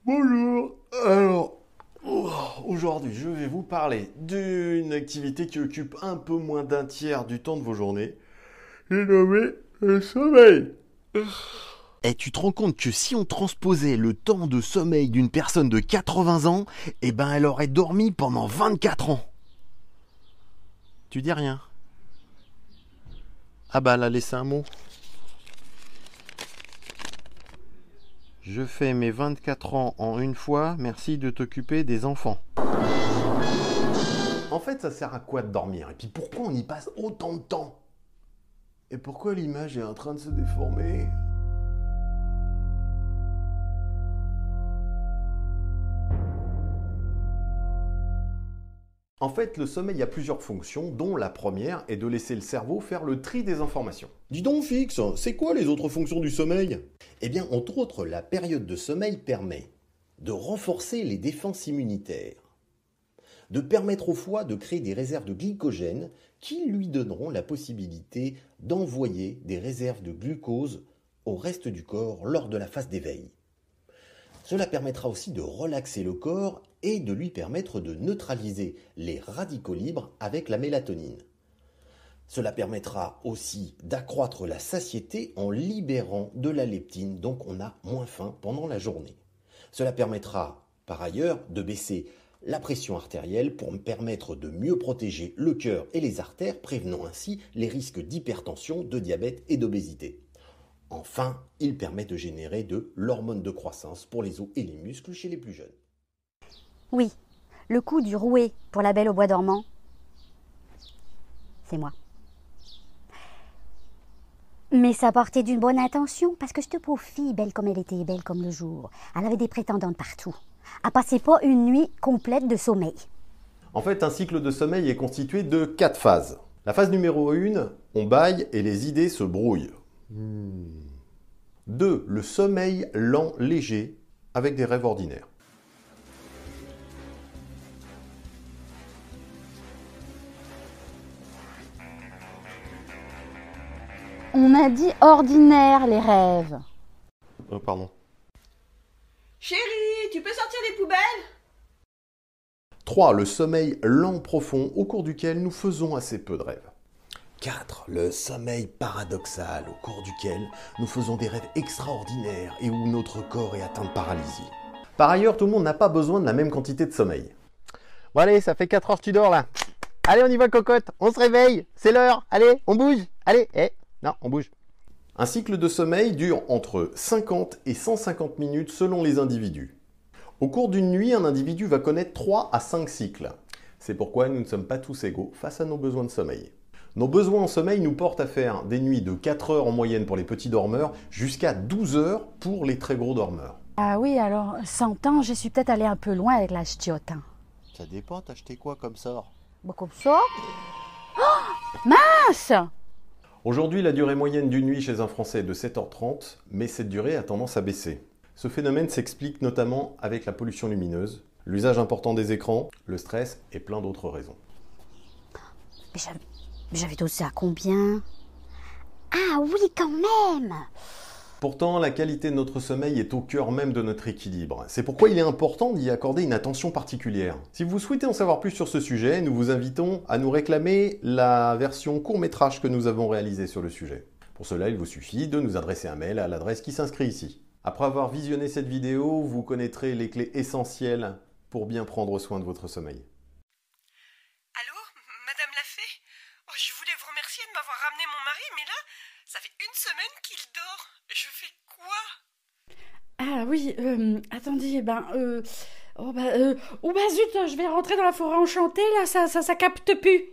Bonjour. Alors, aujourd'hui, je vais vous parler d'une activité qui occupe un peu moins d'un tiers du temps de vos journées. J'ai nommé le sommeil. Et tu te rends compte que si on transposait le temps de sommeil d'une personne de 80 ans, eh ben elle aurait dormi pendant 24 ans. Tu dis rien? Ah bah elle a laissé un mot. Je fais mes 24 ans en une fois, merci de t'occuper des enfants. En fait, ça sert à quoi de dormir? Et puis pourquoi on y passe autant de temps? Et pourquoi l'image est en train de se déformer? En fait, le sommeil a plusieurs fonctions, dont la première est de laisser le cerveau faire le tri des informations. Dis donc, Fix, c'est quoi les autres fonctions du sommeil? Eh bien, entre autres, la période de sommeil permet de renforcer les défenses immunitaires, de permettre au foie de créer des réserves de glycogène qui lui donneront la possibilité d'envoyer des réserves de glucose au reste du corps lors de la phase d'éveil. Cela permettra aussi de relaxer le corps et de lui permettre de neutraliser les radicaux libres avec la mélatonine. Cela permettra aussi d'accroître la satiété en libérant de la leptine, donc on a moins faim pendant la journée. Cela permettra par ailleurs de baisser la pression artérielle pour me permettre de mieux protéger le cœur et les artères, prévenant ainsi les risques d'hypertension, de diabète et d'obésité. Enfin, il permet de générer de l'hormone de croissance pour les os et les muscles chez les plus jeunes. Oui, le coup du rouet pour la Belle au bois dormant, c'est moi. Mais ça partait d'une bonne intention, parce que cette pauvre fille, belle comme elle était, belle comme le jour, elle avait des prétendantes partout. Elle passait pas une nuit complète de sommeil. En fait, un cycle de sommeil est constitué de 4 phases. La phase numéro 1, on bâille et les idées se brouillent. 2. Le sommeil lent, léger, avec des rêves ordinaires. On a dit ordinaire, les rêves. Pardon. Chérie, tu peux sortir les poubelles? 3. Le sommeil lent profond, au cours duquel nous faisons assez peu de rêves. 4. Le sommeil paradoxal, au cours duquel nous faisons des rêves extraordinaires et où notre corps est atteint de paralysie. Par ailleurs, tout le monde n'a pas besoin de la même quantité de sommeil. Bon allez, ça fait 4 heures que tu dors là. Allez, on y va cocotte, on se réveille, c'est l'heure, allez, on bouge, allez, non, on bouge. Un cycle de sommeil dure entre 50 et 150 minutes selon les individus. Au cours d'une nuit, un individu va connaître 3 à 5 cycles. C'est pourquoi nous ne sommes pas tous égaux face à nos besoins de sommeil. Nos besoins en sommeil nous portent à faire des nuits de 4 heures en moyenne pour les petits dormeurs, jusqu'à 12 heures pour les très gros dormeurs. Ah oui, alors, 100 ans, je suis peut-être allée un peu loin avec la ch'tiote. Ça dépend, t'as acheté quoi comme ça? Bah, comme ça. Oh, mince! Aujourd'hui, la durée moyenne d'une nuit chez un Français est de 7h30, mais cette durée a tendance à baisser. Ce phénomène s'explique notamment avec la pollution lumineuse, l'usage important des écrans, le stress et plein d'autres raisons. Mais j'avais dosé à combien? Ah oui, quand même! Pourtant, la qualité de notre sommeil est au cœur même de notre équilibre. C'est pourquoi il est important d'y accorder une attention particulière. Si vous souhaitez en savoir plus sur ce sujet, nous vous invitons à nous réclamer la version court-métrage que nous avons réalisée sur le sujet. Pour cela, il vous suffit de nous adresser un mail à l'adresse qui s'inscrit ici. Après avoir visionné cette vidéo, vous connaîtrez les clés essentielles pour bien prendre soin de votre sommeil. Allô, Madame Lafay? Oh, je voulais vous remercier de m'avoir ramené mon mari, mais là, ça fait une semaine qu'il dort. Je fais quoi? Ah oui, attendez, oh bah zut, je vais rentrer dans la forêt enchantée, là, ça capte plus.